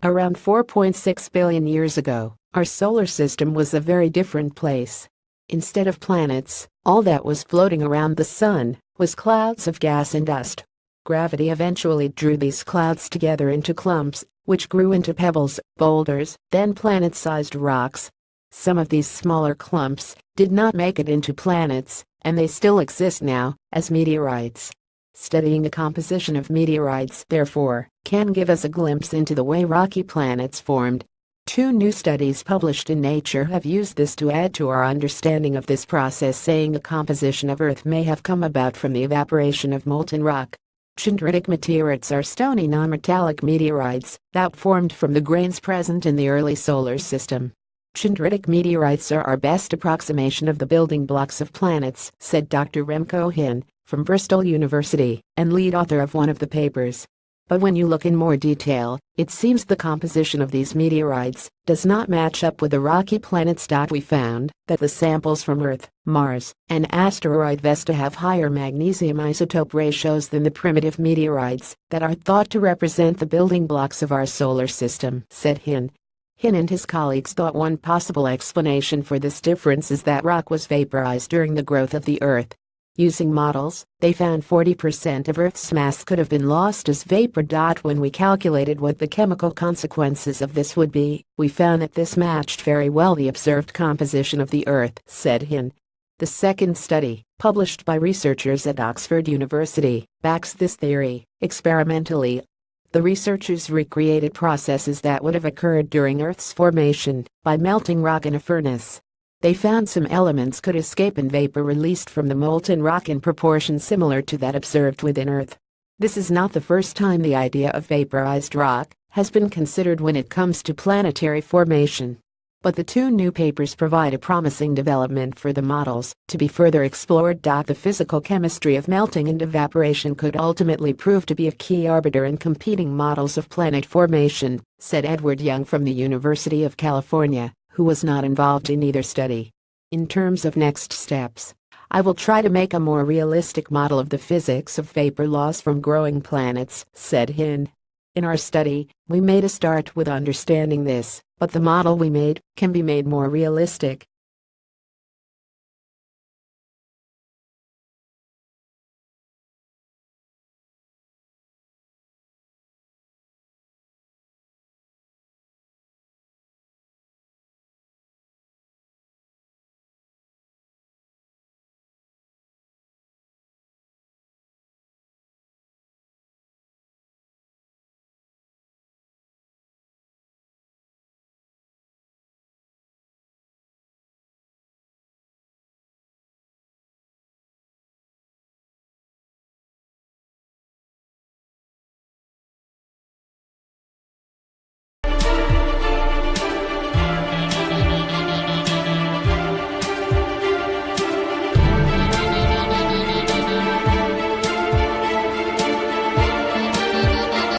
Around 4.6 billion years ago, our solar system was a very different place. Instead of planets, all that was floating around the sun was clouds of gas and dust. Gravity eventually drew these clouds together into clumps, which grew into pebbles, boulders, then planet-sized rocks. Some of these smaller clumps did not make it into planets, and they still exist now as meteorites. Studying the composition of meteorites, therefore, can give us a glimpse into the way rocky planets formed. Two new studies published in Nature have used this to add to our understanding of this process, saying the composition of Earth may have come about from the evaporation of molten rock. Dendritic meteorites are stony non-metallic meteorites that formed from the grains present in the early solar system. Dendritic meteorites are our best approximation of the building blocks of planets, said Dr. Remco Hin, from Bristol University, and lead author of one of the papers. But when you look in more detail, it seems the composition of these meteorites does not match up with the rocky planets. We found that the samples from Earth, Mars, and asteroid Vesta have higher magnesium isotope ratios than the primitive meteorites that are thought to represent the building blocks of our solar system, said Hin. Hin and his colleagues thought one possible explanation for this difference is that rock was vaporized during the growth of the Earth. Using models, they found 40% of Earth's mass could have been lost as vapor. When we calculated what the chemical consequences of this would be, we found that this matched very well the observed composition of the Earth, said Hin. The second study, published by researchers at Oxford University, backs this theory experimentally. The researchers recreated processes that would have occurred during Earth's formation by melting rock in a furnace. They found some elements could escape in vapor released from the molten rock in proportion similar to that observed within Earth. This is not the first time the idea of vaporized rock has been considered when it comes to planetary formation. But the two new papers provide a promising development for the models to be further explored. The physical chemistry of melting and evaporation could ultimately prove to be a key arbiter in competing models of planet formation, said Edward Young from the University of California, who was not involved in either study. In terms of next steps, I will try to make a more realistic model of the physics of vapor loss from growing planets, said Hin. In our study, we made a start with understanding this, but the model we made can be made more realistic.